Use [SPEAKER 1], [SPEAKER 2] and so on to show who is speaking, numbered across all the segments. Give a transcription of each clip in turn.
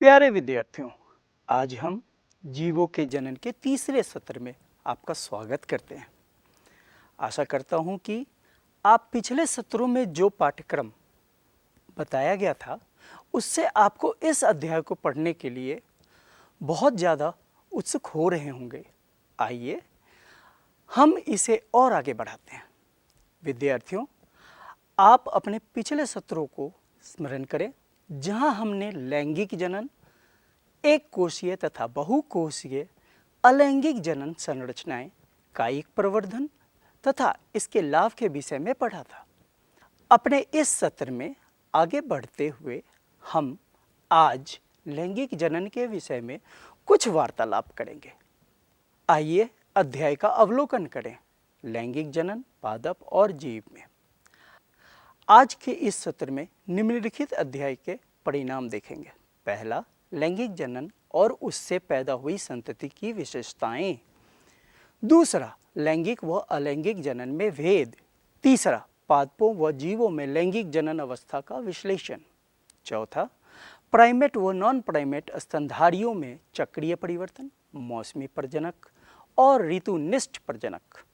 [SPEAKER 1] प्यारे विद्यार्थियों, आज हम जीवों के जनन के तीसरे सत्र में आपका स्वागत करते हैं। आशा करता हूं कि आप पिछले सत्रों में जो पाठ्यक्रम बताया गया था उससे आपको इस अध्याय को पढ़ने के लिए बहुत ज़्यादा उत्सुक हो रहे होंगे। आइए हम इसे और आगे बढ़ाते हैं। विद्यार्थियों, आप अपने पिछले सत्रों को स्मरण करें जहां हमने लैंगिक जनन, एक कोशीय तथा बहुकोशीय अलैंगिक जनन संरचनाएं, कायिक प्रवर्धन तथा इसके लाभ के विषय में पढ़ा था। अपने इस सत्र में आगे बढ़ते हुए हम आज लैंगिक जनन के विषय में कुछ वार्तालाप करेंगे। आइए अध्याय का अवलोकन करें। लैंगिक जनन पादप और जीव में आज के इस सत्र में निम्नलिखित अध्याय के परिणाम देखेंगे। पहला, लैंगिक जनन और उससे पैदा हुई संतति की विशेषताएं। दूसरा, लैंगिक व अलैंगिक जनन में भेद। तीसरा, पादपों व जीवों में लैंगिक जनन अवस्था का विश्लेषण। चौथा, प्राइमेट व नॉन प्राइमेट स्तनधारियों में चक्रीय परिवर्तन, मौसमी प्रजनक और ऋतुनिष्ठ प्रजनक।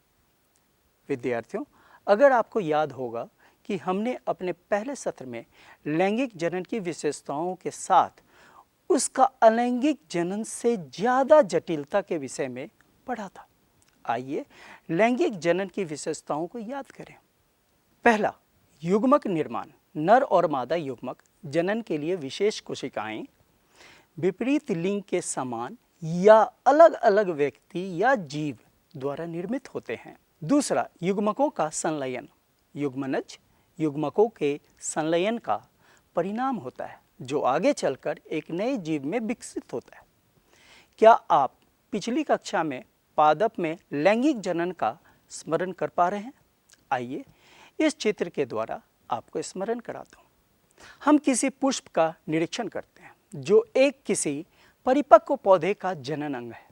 [SPEAKER 1] विद्यार्थियों, अगर आपको याद होगा कि हमने अपने पहले सत्र में लैंगिक जनन की विशेषताओं के साथ उसका अलैंगिक जनन से ज़्यादा जटिलता के विषय में पढ़ा था। आइए लैंगिक जनन की विशेषताओं को याद करें। पहला, युग्मक निर्माण। नर और मादा युग्मक जनन के लिए विशेष कोशिकाएं विपरीत लिंग के समान या अलग अलग व्यक्ति या जीव द्वारा निर्मित होते हैं। दूसरा, युग्मकों का संलयन। युग्मनज युग्मकों के संलयन का परिणाम होता है जो आगे चलकर एक नए जीव में विकसित होता है। क्या आप पिछली कक्षा में पादप में लैंगिक जनन का स्मरण कर पा रहे हैं? आइए इस चित्र के द्वारा आपको स्मरण कराता हूँ। हम किसी पुष्प का निरीक्षण करते हैं जो एक किसी परिपक्व पौधे का जनन अंग है।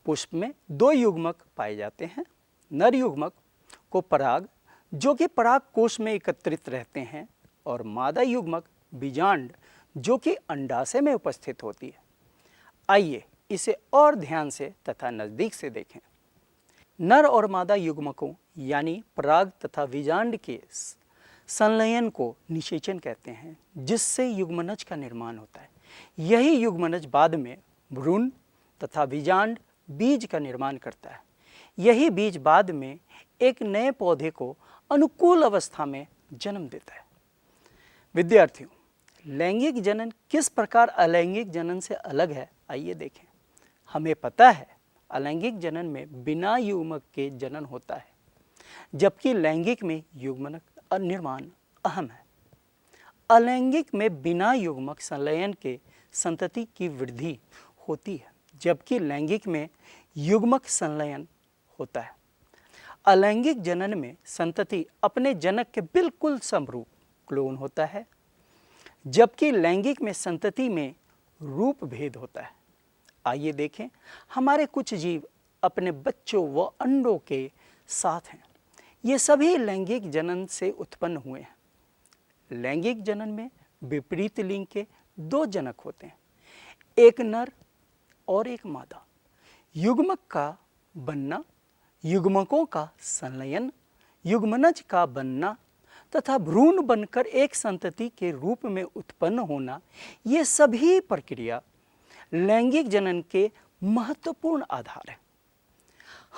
[SPEAKER 1] पुष्प में दो युग्मक पाए जाते हैं। नर युग्मक को पराग जो कि पराग कोश में एकत्रित रहते हैं और मादा युग्मक बीजांड जो कि अंडाशय में उपस्थित होती है। आइए इसे और ध्यान से तथा नज़दीक से देखें। नर और मादा युग्मकों यानी पराग तथा बीजांड के संलयन को निषेचन कहते हैं जिससे युग्मनज का निर्माण होता है। यही युग्मनज बाद में भ्रूण तथा बीजांड बीज का निर्माण करता है। यही बीज बाद में एक नए पौधे को अनुकूल अवस्था में जन्म देता है। विद्यार्थियों, लैंगिक जनन किस प्रकार अलैंगिक जनन से अलग है, आइए देखें। हमें पता है अलैंगिक जनन में बिना युग्मक के जनन होता है जबकि लैंगिक में युग्मक निर्माण अहम है। अलैंगिक में बिना युग्मक संलयन के संतति की वृद्धि होती है जबकि लैंगिक में युग्मक संलयन होता है। अलैंगिक जनन में संतति अपने जनक के बिल्कुल समरूप क्लोन होता है जबकि लैंगिक में संतति में रूप भेद होता है। आइए देखें, हमारे कुछ जीव अपने बच्चों व अंडों के साथ हैं। ये सभी लैंगिक जनन से उत्पन्न हुए हैं। लैंगिक जनन में विपरीत लिंग के दो जनक होते हैं, एक नर और एक मादा। युग्मक का बनना, युग्मकों का संलयन, युग्मनज का बनना तथा भ्रूण बनकर एक संतति के रूप में उत्पन्न होना, ये सभी प्रक्रिया लैंगिक जनन के महत्वपूर्ण आधार हैं।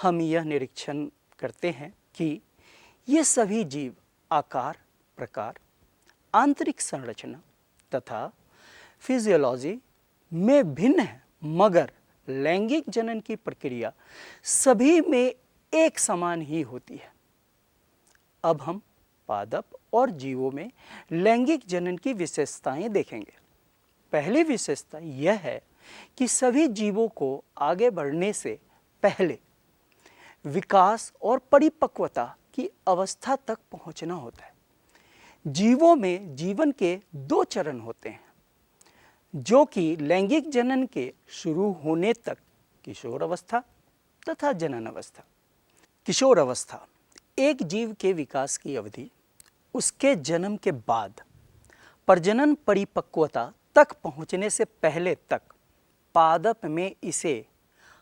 [SPEAKER 1] हम यह निरीक्षण करते हैं कि ये सभी जीव आकार, प्रकार, आंतरिक संरचना तथा फिजियोलॉजी में भिन्न हैं, मगर लैंगिक जनन की प्रक्रिया सभी में एक समान ही होती है। अब हम पादप और जीवों में लैंगिक जनन की विशेषताएं देखेंगे। पहली विशेषता यह है कि सभी जीवों को आगे बढ़ने से पहले विकास और परिपक्वता की अवस्था तक पहुंचना होता है। जीवों में जीवन के दो चरण होते हैं जो कि लैंगिक जनन के शुरू होने तक किशोर अवस्था तथा जनन अवस्था। किशोर अवस्था एक जीव के विकास की अवधि, उसके जन्म के बाद प्रजनन परिपक्वता तक पहुँचने से पहले तक पादप में इसे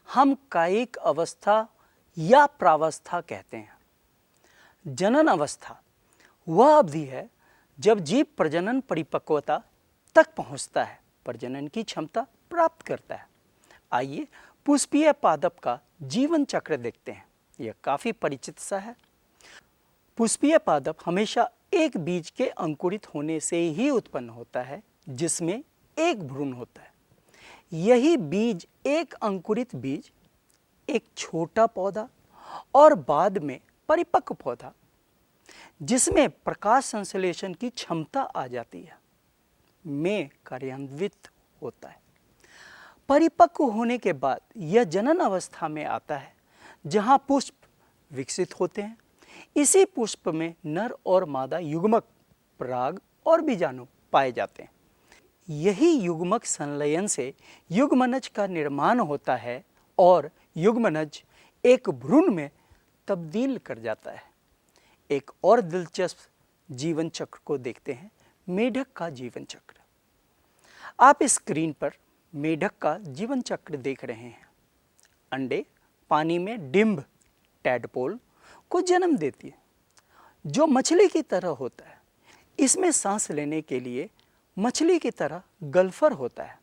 [SPEAKER 1] हम कायिक अवस्था या प्रावस्था कहते हैं। जनन अवस्था वह अवधि है जब जीव प्रजनन परिपक्वता तक पहुंचता है, प्रजनन की क्षमता प्राप्त करता है। आइए पुष्पीय पादप का जीवन चक्र देखते हैं। यह काफी परिचित सा है। पुष्पीय पादप हमेशा एक बीज के अंकुरित होने से ही उत्पन्न होता है, जिसमें एक भ्रूण होता है। यही बीज, एक अंकुरित बीज, एक छोटा पौधा और बाद में परिपक्व पौधा, जिसमें प्रकाश संश्लेषण की क्षमता आ जाती है, में कार्यान्वित होता है। परिपक्व होने के बाद यह जनन अवस्था में आता है, जहां पुष्प विकसित होते हैं। इसी पुष्प में नर और मादा युग्मक, पराग और बीजाणु पाए जाते हैं। यही युग्मक संलयन से युग्मनज का निर्माण होता है और युग्मनज एक भ्रूण में तब्दील कर जाता है। एक और दिलचस्प जीवन चक्र को देखते हैं, मेढक का जीवन चक्र। आप स्क्रीन पर मेढक का जीवन चक्र देख रहे हैं। अंडे पानी में डिंब टैडपोल को जन्म देती है, जो मछली की तरह होता है। इसमें सांस लेने के लिए मछली की तरह गल्फर होता है।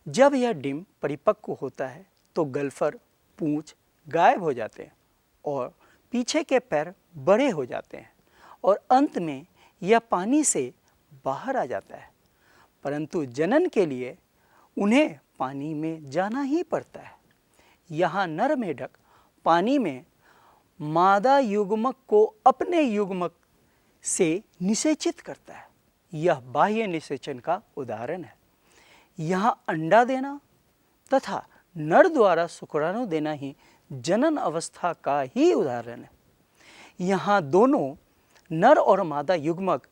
[SPEAKER 1] जब यह डिंब परिपक्व होता है तो गल्फर, पूंछ गायब हो जाते हैं और पीछे के पैर बड़े हो जाते हैं और अंत में यह पानी से बाहर आ जाता है। परंतु जनन के लिए उन्हें पानी में जाना ही पड़ता है। यहाँ नर मेढक पानी में मादा युग्मक को अपने युग्मक से निषेचित करता है। यह बाह्य निषेचन का उदाहरण है। यहाँ अंडा देना तथा नर द्वारा शुक्राणु देना ही जनन अवस्था का ही उदाहरण है। यहाँ दोनों नर और मादा युग्मक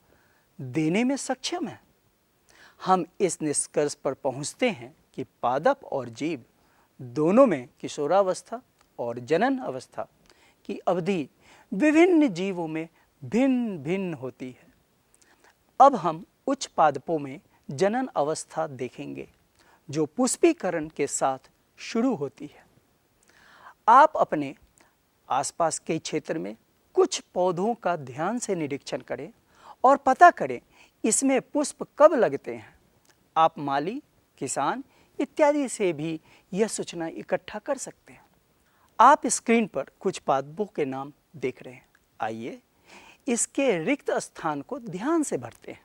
[SPEAKER 1] देने में सक्षम है। हम इस निष्कर्ष पर पहुँचते हैं कि पादप और जीव दोनों में किशोरावस्था और जनन अवस्था की अवधि विभिन्न जीवों में भिन्न भिन्न होती है। अब हम उच्च पादपों में जनन अवस्था देखेंगे, जो पुष्पीकरण के साथ शुरू होती है। आप अपने आसपास के क्षेत्र में कुछ पौधों का ध्यान से निरीक्षण करें और पता करें इसमें पुष्प कब लगते हैं। आप माली, किसान इत्यादि से भी यह सूचना इकट्ठा कर सकते हैं। आप स्क्रीन पर कुछ पादपों के नाम देख रहे हैं। आइए इसके रिक्त स्थान को ध्यान से भरते हैं।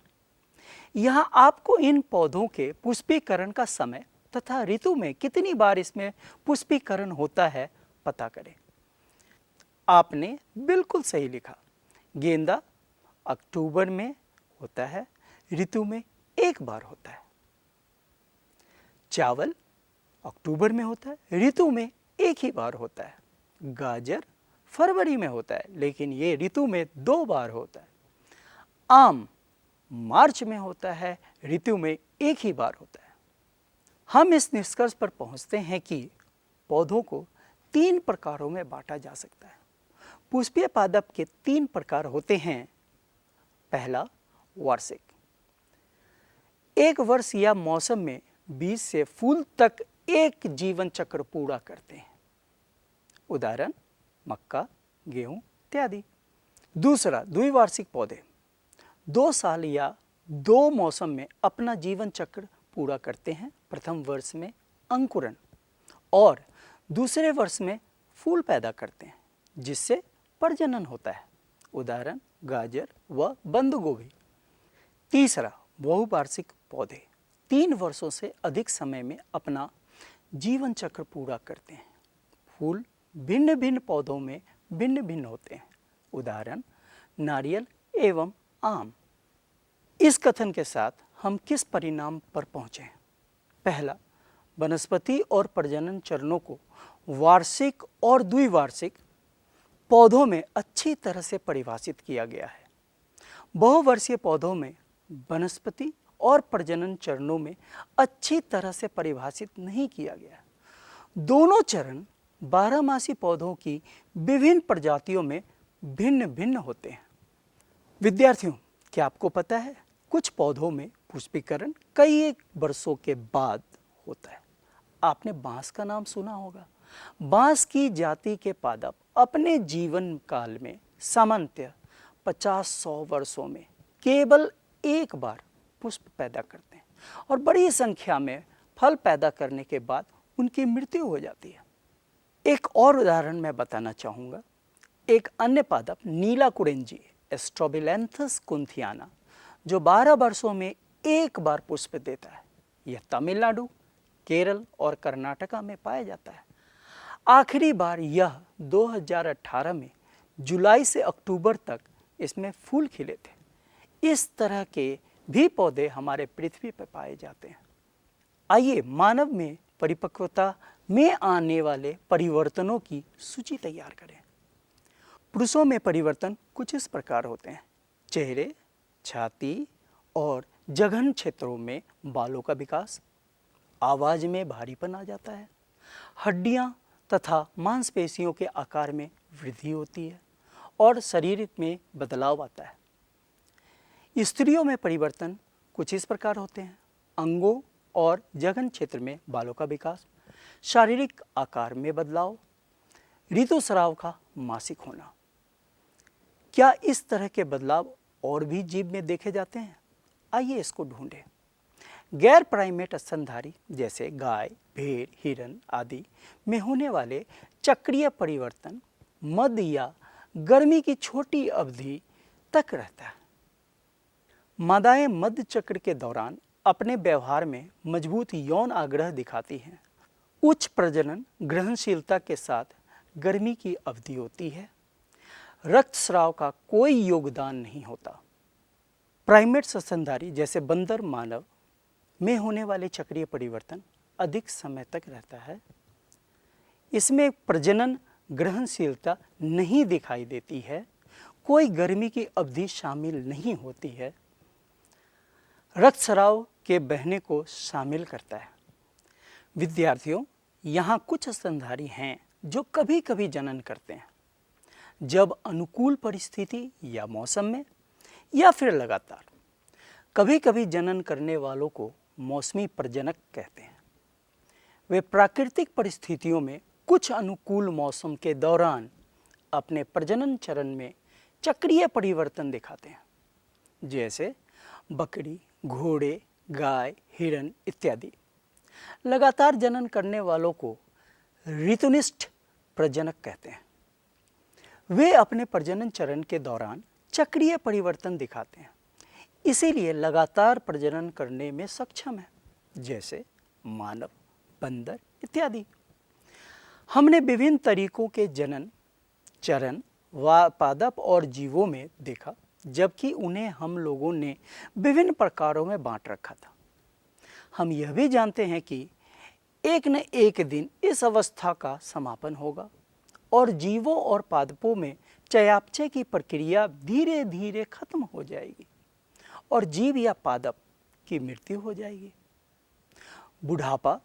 [SPEAKER 1] यहाँ आपको इन पौधों के पुष्पीकरण का समय तथा ऋतु में कितनी बार इसमें पुष्पीकरण होता है पता करें। आपने बिल्कुल सही लिखा। गेंदा अक्टूबर में होता है, ऋतु में एक बार होता है। चावल अक्टूबर में होता है, ऋतु में एक ही बार होता है। गाजर फरवरी में होता है, लेकिन ये ऋतु में 2 बार होता है। आम मार्च में होता है, ऋतु में एक ही बार होता है। हम इस निष्कर्ष पर पहुंचते हैं कि पौधों को 3 प्रकारों में बांटा जा सकता है। पुष्पीय पादप के 3 प्रकार होते हैं। पहला, वार्षिक। एक वर्ष या मौसम में बीज से फूल तक एक जीवन चक्र पूरा करते हैं। उदाहरण मक्का, गेहूं इत्यादि। दूसरा, द्विवार्षिक पौधे 2 साल या 2 मौसम में अपना जीवन चक्र पूरा करते हैं। प्रथम वर्ष में अंकुरण और दूसरे वर्ष में फूल पैदा करते हैं, जिससे प्रजनन होता है। उदाहरण गाजर व बंद गोभी। तीसरा, बहुवार्षिक पौधे 3 वर्षों से अधिक समय में अपना जीवन चक्र पूरा करते हैं। फूल भिन्न भिन्न पौधों में भिन्न भिन्न होते हैं। उदाहरण नारियल एवं आम। इस कथन के साथ हम किस परिणाम पर पहुँचे हैं? पहला, वनस्पति और प्रजनन चरणों को वार्षिक और द्विवार्षिक पौधों में अच्छी तरह से परिभाषित किया गया है। बहुवर्षीय पौधों में वनस्पति और प्रजनन चरणों में अच्छी तरह से परिभाषित नहीं किया गया। दोनों चरण 12मासी पौधों की विभिन्न प्रजातियों में भिन्न भिन्न होते हैं। विद्यार्थियों, क्या आपको पता है कुछ पौधों में पुष्पीकरण कई एक वर्षों के बाद होता है। आपने बांस का नाम सुना होगा। बांस की जाति के पादप अपने जीवन काल में सामान्यतः 50-100 वर्षों में केवल एक बार पुष्प पैदा करते हैं और बड़ी संख्या में फल पैदा करने के बाद उनकी मृत्यु हो जाती है। एक और उदाहरण मैं बताना चाहूँगा। एक अन्य पादप नीला कुरेंजी स्ट्रोबिलैंथस कुंथियाना जो 12 वर्षों में एक बार पुष्प देता है। यह तमिलनाडु, केरल और कर्नाटका में पाया जाता है। आखिरी बार यह 2018 में जुलाई से अक्टूबर तक इसमें फूल खिले थे। इस तरह के भी पौधे हमारे पृथ्वी पर पाए जाते हैं। आइए मानव में परिपक्वता में आने वाले परिवर्तनों की सूची तैयार करें। पुरुषों में परिवर्तन कुछ इस प्रकार होते हैं। चेहरे, छाती और जघन क्षेत्रों में बालों का विकास, आवाज़ में भारीपन आ जाता है, हड्डियां तथा मांसपेशियों के आकार में वृद्धि होती है और शरीर में बदलाव आता है। स्त्रियों में परिवर्तन कुछ इस प्रकार होते हैं। अंगों और जघन क्षेत्र में बालों का विकास, शारीरिक आकार में बदलाव, ऋतुस्राव का मासिक होना। क्या इस तरह के बदलाव और भी जीव में देखे जाते हैं? आइए इसको ढूंढें। गैर प्राइमेट स्तनधारी जैसे गाय, भेड़, हिरन आदि में होने वाले चक्रीय परिवर्तन मध्य या गर्मी की छोटी अवधि तक रहता है। मादाएं मध्य चक्र के दौरान अपने व्यवहार में मजबूत यौन आग्रह दिखाती हैं। उच्च प्रजनन ग्रहणशीलता के साथ गर्मी की अवधि होती है। रक्तस्राव का कोई योगदान नहीं होता। प्राइमेट स्तनधारी जैसे बंदर, मानव में होने वाले चक्रीय परिवर्तन अधिक समय तक रहता है। इसमें प्रजनन ग्रहणशीलता नहीं दिखाई देती है, कोई गर्मी की अवधि शामिल नहीं होती है, रक्तस्राव के बहने को शामिल करता है। विद्यार्थियों, यहाँ कुछ स्तनधारी हैं जो कभी कभी जनन करते हैं, जब अनुकूल परिस्थिति या मौसम में या फिर लगातार। कभी कभी जनन करने वालों को मौसमी प्रजनक कहते हैं। वे प्राकृतिक परिस्थितियों में कुछ अनुकूल मौसम के दौरान अपने प्रजनन चरण में चक्रीय परिवर्तन दिखाते हैं, जैसे बकरी, घोड़े, गाय, हिरन इत्यादि। लगातार जनन करने वालों को ऋतुनिष्ठ प्रजनक कहते हैं। वे अपने प्रजनन चरण के दौरान चक्रीय परिवर्तन दिखाते हैं, इसीलिए लगातार प्रजनन करने में सक्षम है, जैसे मानव, बंदर इत्यादि। हमने विभिन्न तरीकों के जनन चरण व पादप और जीवों में देखा, जबकि उन्हें हम लोगों ने विभिन्न प्रकारों में बांट रखा था। हम यह भी जानते हैं कि एक न एक दिन इस अवस्था का समापन होगा और जीवों और पादपों में चयापचय की प्रक्रिया धीरे धीरे खत्म हो जाएगी और जीव या पादप की मृत्यु हो जाएगी। बुढ़ापा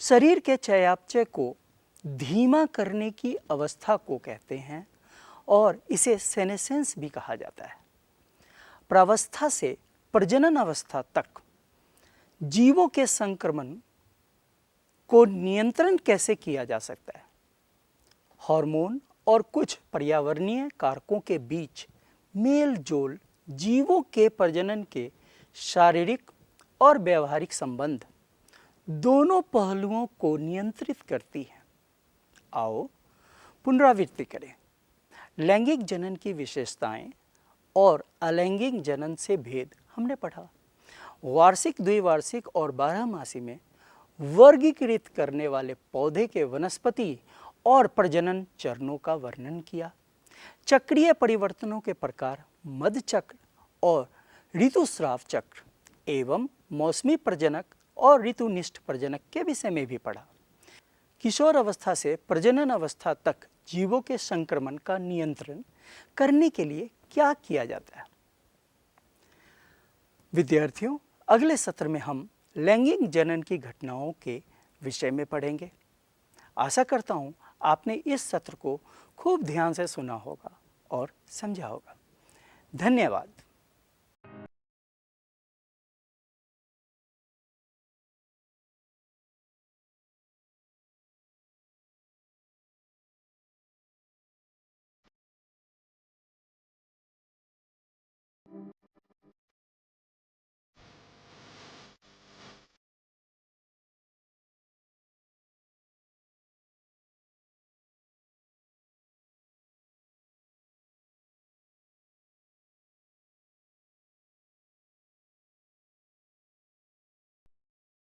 [SPEAKER 1] शरीर के चयापचय को धीमा करने की अवस्था को कहते हैं और इसे सेनेसेंस भी कहा जाता है। प्रावस्था से प्रजनन अवस्था तक जीवों के संक्रमण को नियंत्रण कैसे किया जा सकता है? हार्मोन और कुछ पर्यावरणीय कारकों के बीच मेल जोल जीवों के प्रजनन के शारीरिक और व्यवहारिक संबंध दोनों पहलुओं को नियंत्रित करती है। आओ पुनरावृत्ति करें। लैंगिक जनन की विशेषताएं और अलैंगिक जनन से भेद हमने पढ़ा। वार्षिक, द्विवार्षिक और बारहमासी में वर्गीकृत करने वाले पौधे के वनस्पति और प्रजनन चरणों का वर्णन किया। चक्रीय परिवर्तनों के प्रकार, मध्य चक्र और ऋतुस्राव चक्र एवं मौसमी प्रजनक और ऋतुनिष्ठ प्रजनक के विषय में भी पढ़ा। किशोर अवस्था से प्रजनन अवस्था तक जीवों के संक्रमण का नियंत्रण करने के लिए क्या किया जाता है? विद्यार्थियों, अगले सत्र में हम लैंगिक जनन की घटनाओं के विषय में पढ़ेंगे। आशा करता हूँ आपने इस सत्र को खूब ध्यान से सुना होगा और समझा होगा। धन्यवाद।